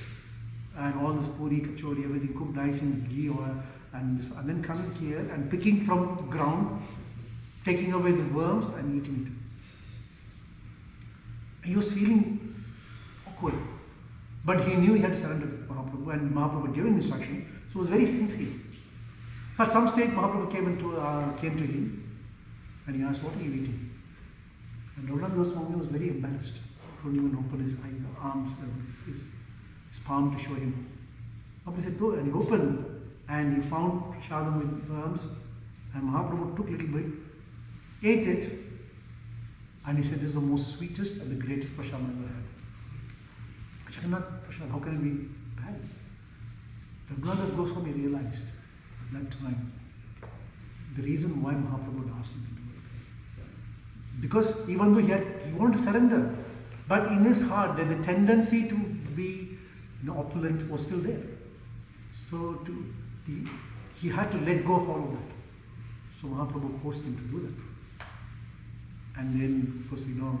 and all this puri, kachori, everything cooked nice in ghee oil, and then coming here and picking from the ground, taking away the worms and eating it. He was feeling awkward, but he knew he had to surrender to Mahaprabhu, and Mahaprabhu had given instruction, so he was very sincere. So at some stage, Mahaprabhu came to him and he asked, "What are you eating?" And Raghunath Goswami was very embarrassed. Couldn't even open his arms, his palm to show him. Mahaprabhu said, "Go," and he opened and he found prasadam with worms. And Mahaprabhu took a little bit, ate it, and he said, "This is the most sweetest and the greatest prasadam I ever had." Jagannath Prasad, how can it be bad? Raghunath Goswami realized at that time the reason why Mahaprabhu had asked him to do it. Because even though he wanted to surrender, but in his heart the tendency to be opulent was still there. So he had to let go of all of that. So Mahaprabhu forced him to do that. And then, of course, we know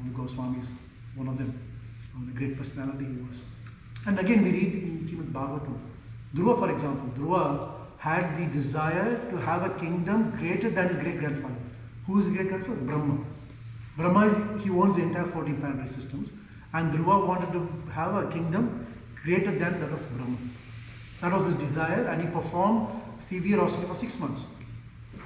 the Goswamis, one of them, the great personality he was. And again, we read in Srimad Bhagavatam, Dhruva, for example, Dhruva had the desire to have a kingdom greater than his great-grandfather. Who is his great-grandfather? Brahma. He owns the entire 14 planetary systems, and Dhruva wanted to have a kingdom greater than that of Brahma. That was his desire, and he performed severe austerity for 6 months.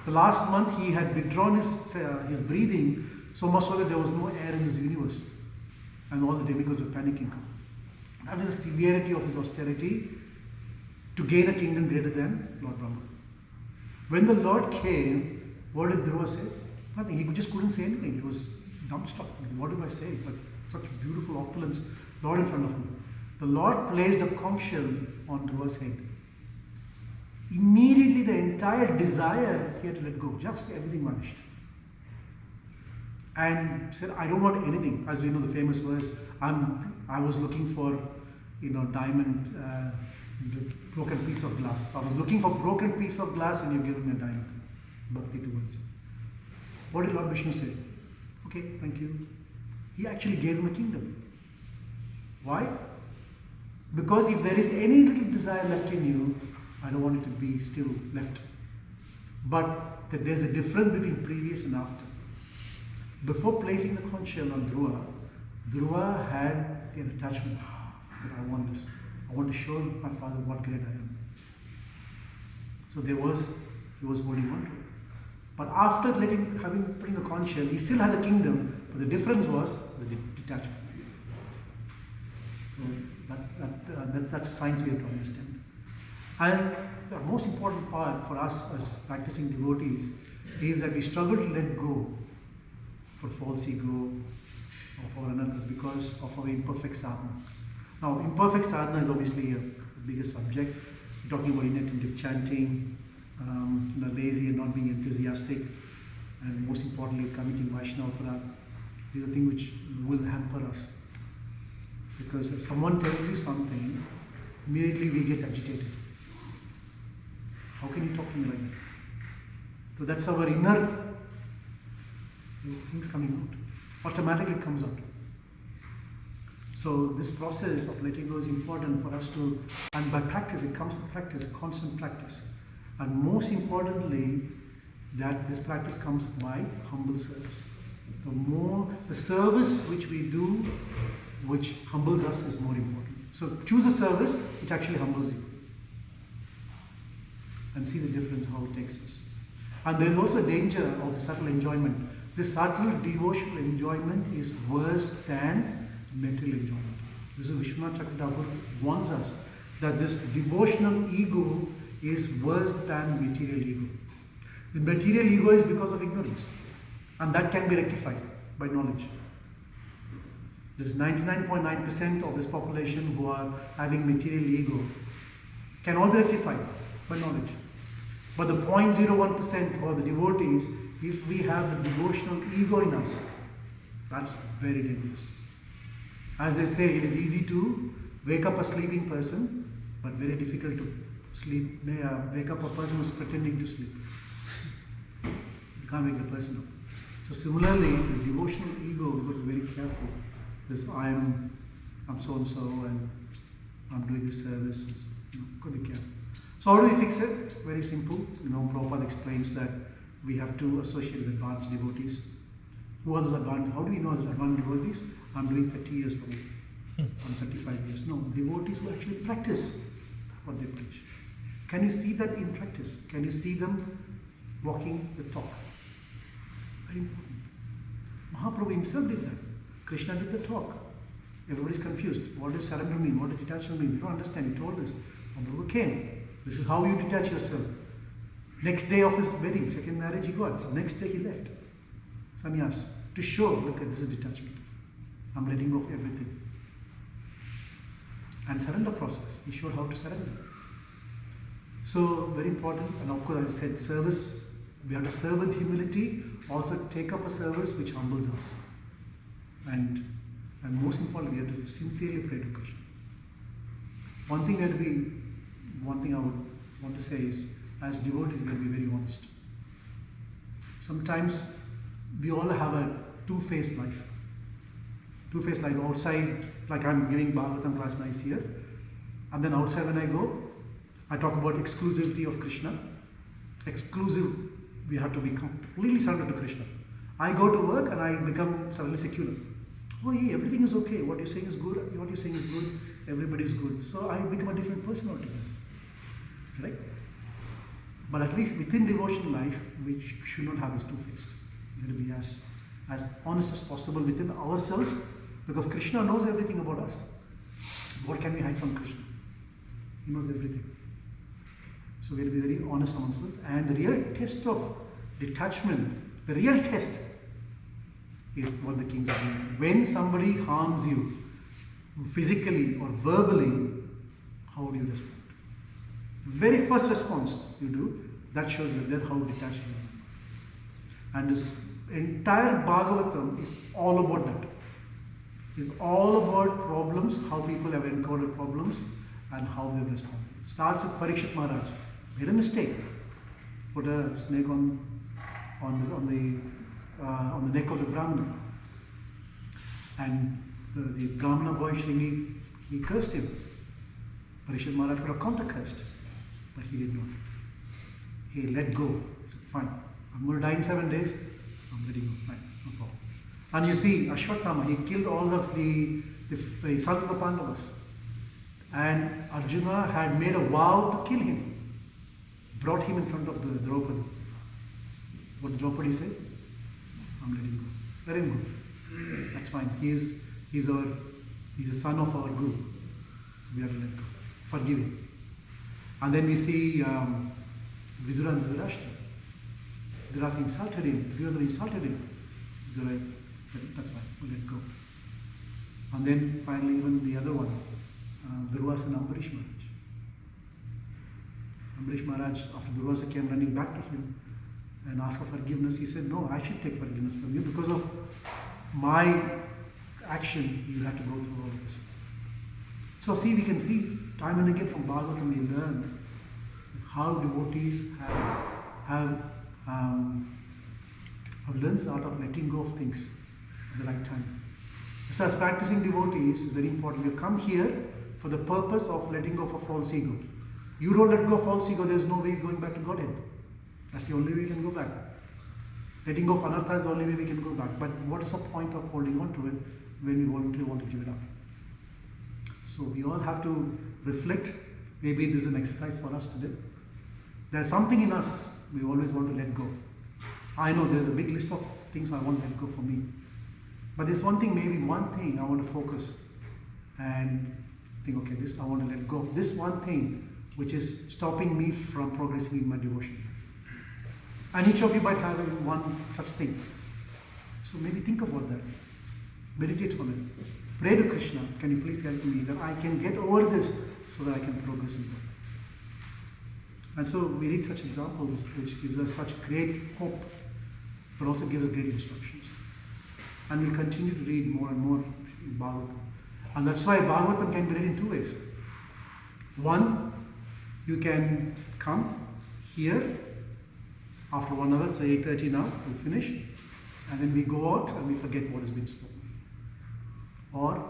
The last month he had withdrawn his breathing so much so that there was no air in this universe, and all the demigods were panicking. That is the severity of his austerity to gain a kingdom greater than Lord Brahma. When the Lord came, what did Dhruva say? Nothing. He just couldn't say anything. He was dumbstruck. What do I say? But such beautiful opulence, Lord in front of him. The Lord placed a conch shell on Dhruva's head. Immediately the entire desire he had to let go. Just everything vanished. And said, "I don't want anything." As we know the famous verse, I was looking for, diamond, broken piece of glass. So I was looking for broken piece of glass and you've given me a diamond. Bhakti towards you. What did Lord Vishnu say? "Okay, thank you." He actually gave him a kingdom. Why? Because if there is any little desire left in you, I don't want it to be still left. But that there's a difference between previous and after. Before placing the conch shell on Dhruva had an attachment that I want this. I want to show my father what great I am. So he was holding on to it. But after putting the conch shell, he still had the kingdom, but the difference was the detachment. So that's science we have to understand. And the most important part for us as practicing devotees is that we struggle to let go for false ego or for another's because of our imperfect sadhana. Now, imperfect sadhana is obviously a bigger subject. We're talking about inattentive chanting, lazy and not being enthusiastic, and most importantly, committing Vaishnava Aparadha. These are things which will hamper us. Because if someone tells you something, immediately we get agitated. How can you talk to me like that? So that's our inner things coming out. Automatically comes out. So this process of letting go is important for us to, and by practice, it comes from practice, constant practice. And most importantly, that this practice comes by humble service. The service which we do, which humbles us, is more important. So choose a service which actually humbles you. And see the difference, how it takes us. And there is also a danger of the subtle enjoyment. This subtle devotional enjoyment is worse than material enjoyment. This is Vishwanath Chakravarti warns us that this devotional ego is worse than material ego. The material ego is because of ignorance, and that can be rectified by knowledge. There's 99.9% of this population who are having material ego can all be rectified by knowledge. But the 0.01% or the devotees, if we have the devotional ego in us, that's very dangerous. As they say, it is easy to wake up a sleeping person, but very difficult to wake up a person who is pretending to sleep. You can't wake the person up. So similarly, this devotional ego, we've got to be very careful. This I'm so and so, and I'm doing this service. Got to be careful. So how do we fix it? Very simple. Prabhupada explains that we have to associate with advanced devotees. Who are those advanced? How do we know those advanced devotees? I'm doing 30 years probably. I'm 35 years. No, devotees who actually practice what they preach. Can you see that in practice? Can you see them walking the talk? Very important. Mahaprabhu himself did that. Krishna did the talk. Everybody's confused. What does surrender mean? What does detachment mean? You don't understand. He told us. Mahaprabhu came. This is how you detach yourself. Next day of his wedding, second marriage, he got. So next day he left. Sannyas. To show, look at this is detachment. I'm letting go of everything. And surrender process. He showed how to surrender. So very important. And of course, as I said, service. We have to serve with humility. Also take up a service which humbles us. And most importantly, we have to sincerely pray to Krishna. One thing I would want to say is, as devotees, we have to be very honest. Sometimes we all have a two-faced life. Two-faced life outside, like I'm giving Bhagavatam class nice here. And then outside when I go, I talk about exclusivity of Krishna. Exclusive, we have to be completely surrendered to Krishna. I go to work and I become suddenly secular. Oh, yeah, everything is okay. What you're saying is good. What you're saying is good. Everybody is good. So I become a different person altogether. Correct? But at least within devotion life, we should not have this two-faced. We have to be as honest as possible within ourselves, because Krishna knows everything about us. What can we hide from Krishna? He knows everything. So we have to be very honest amongst us. And the real test of detachment, the real test is what the kings are doing. When somebody harms you, physically or verbally, how do you respond? Very first response you do, that shows whether how detached you are. And this entire Bhagavatam is all about that. It's all about problems, how people have encountered problems and how they respond. Starts with Parikshit Maharaj. Made a mistake. Put a snake on the neck of the Brahmana. And the Brahmana boy Shringi, he cursed him. Parikshit Maharaj could have counter-cursed, but he did not. He let go. He said, fine, I'm going to die in 7 days. I'm letting go. Fine, no problem. And you see, Ashwatthama, he killed all of the sons of the Pandavas. And Arjuna had made a vow to kill him. Brought him in front of the Draupadi. What did Draupadi say? I'm letting go. Let him go. That's fine. He's a son of our Guru. So we have to let go. Forgive him. And then we see Vidura and Dhritarashtra. Dhritarashtra insulted him. Duryodhana insulted him. Vidura said, that's fine. We'll let go. And then finally even the other one, Durvasa and Ambarish Maharaj. Ambarish Maharaj, after Durvasa came running back to him and asked for forgiveness, he said, no, I should take forgiveness from you because of my action, you had to go through all of this. So see, we can see time and again from Bhagavatam we learn how devotees have learned the art of letting go of things at the right time. So as practicing devotees, it's very important. You come here for the purpose of letting go of a false ego. You don't let go of false ego, there's no way going back to Godhead. That's the only way we can go back. Letting go of anartha is the only way we can go back. But what is the point of holding on to it when we voluntarily want to give it up? So we all have to reflect. Maybe this is an exercise for us today. There's something in us we always want to let go. I know there's a big list of things I want to let go for me. But there's one thing, maybe one thing I want to focus and think, okay, this I want to let go of. This one thing which is stopping me from progressing in my devotion. And each of you might have one such thing. So maybe think about that. Meditate on it. Pray to Krishna, can you please help me that I can get over this so that I can progress in God. And so we read such examples which gives us such great hope, but also gives us great instructions. And we'll continue to read more and more in Bhagavatam. And that's why Bhagavatam can be read in two ways. One, you can come here after 1 hour, say 8:30 now, we'll finish, and then we go out and we forget what has been spoken. Or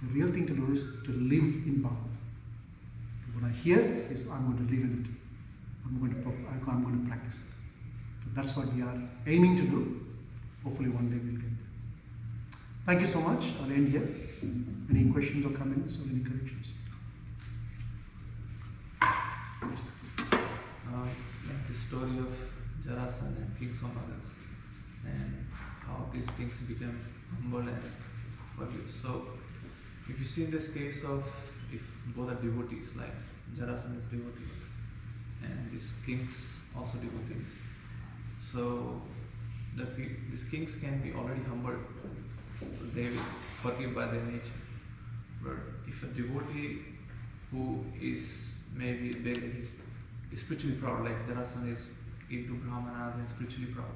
the real thing to do is to live in Bhagavatam. What I hear is I'm going to live in it. I'm going to practice it. So that's what we are aiming to do. Hopefully one day we'll get there. Thank you so much. I'll end here. Any questions or comments or any corrections? the story of Jarasandha and King Somagas, and how these kings became humble and forgive. So, if you see in this case of if both are devotees, like Jarasandha is devotee, and these kings also devotees, so these kings can be already humbled, so they will forgive by their nature. But if a devotee who is maybe very spiritually proud, like Jarasandha is into Brahmanas and spiritually proud,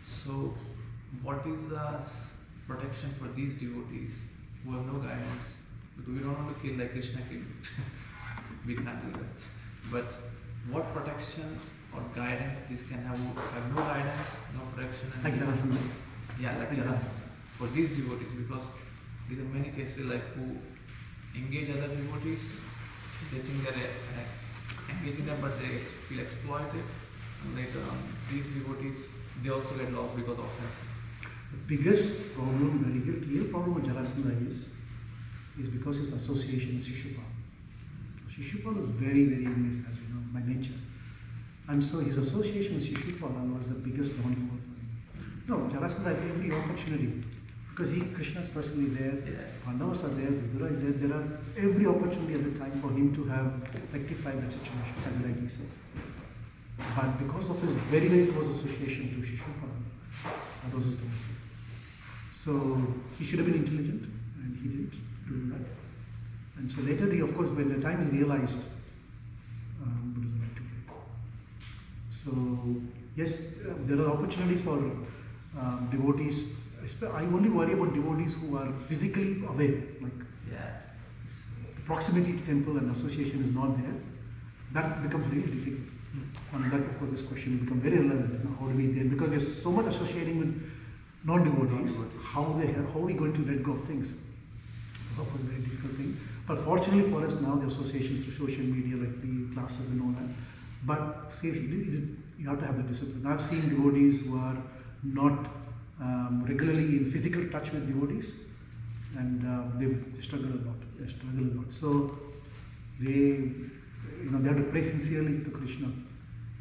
so what is the protection for these devotees who have no guidance? Because we don't want to kill like Krishna killed. We can't do that. But what protection or guidance this can have? Who have no guidance, no protection. And Like Jarasandha. Yeah, like Jarasandha. For these devotees, because these are many cases like who engage other devotees, they think they're engaging them, but they feel exploited. And later on, these devotees, they also get lost because of offenses. The biggest problem, the real problem with Jarasandha is because his association with Shishupal. Shishupal is very, very envious, as you know, by nature. And so his association with Shishupal was the biggest downfall for him. No, Jarasandha had every opportunity, because Krishna is personally there, Pandavas are there, Vidura is there. There are every opportunity at the time for him to have rectified that situation, as you rightly said. But because of his very, very close association to Shishupal, that was his downfall. So he should have been intelligent, and he didn't do that. And so later, of course, when the time he realized, Buddhism was too late. So yes, there are opportunities for devotees. I only worry about devotees who are physically away, like proximity to temple and association is not there. That becomes really difficult. And that, of course, this question will become very relevant. How do we then? Because we are so much associating with non-devotees. How are we going to let go of things? It's of course a very difficult thing. But fortunately for us now, the associations through social media, like the classes and all that. But seriously, you have to have the discipline. I've seen devotees who are not regularly in physical touch with devotees, and they struggle a lot. They struggle a lot. So they have to pray sincerely to Krishna,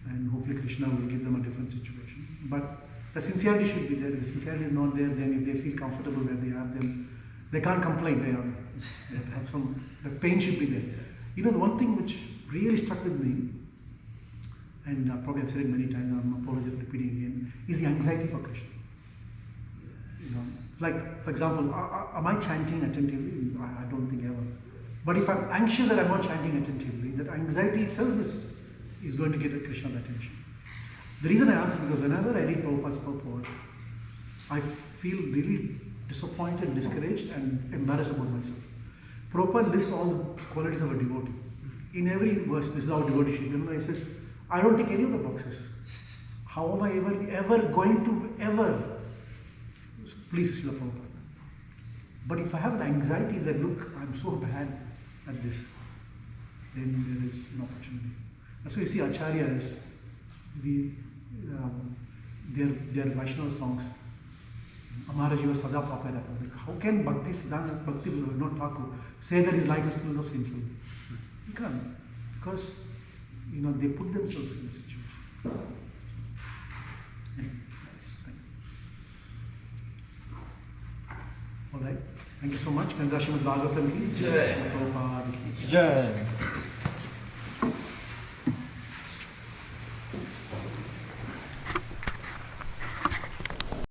and hopefully Krishna will give them a different situation. But the sincerity should be there. If the sincerity is not there, then if they feel comfortable where they are, then they can't complain. They have the pain should be there. You know, the one thing which really struck with me, and probably I've said it many times, I'm apologize for repeating again, is the anxiety for Krishna. Like, for example, am I chanting attentively? I don't think ever. But if I'm anxious that I'm not chanting attentively, that anxiety itself is going to get Krishna's attention. The reason I ask is because whenever I read Prabhupada's purport, I feel really disappointed, discouraged, and embarrassed about myself. Prabhupada lists all the qualities of a devotee. In every verse, this is how devotee should be. I said, I don't take any of the boxes. How am I ever going to please Srila Prabhupada? But if I have an anxiety that, look, I'm so bad at this, then there is an opportunity. And so you see, Acharyas, their Vaishnava songs, Amara Jiva Sada Papa Rata. Like, how can Bhakti Siddhanta, Bhakti not Thakur, say that his life is full of sinful? He can't. Because, they put themselves in a situation. All right. Thank you so much. Kanza Srimad Bhagavatam ki Jai. Prabhupada ki Jai.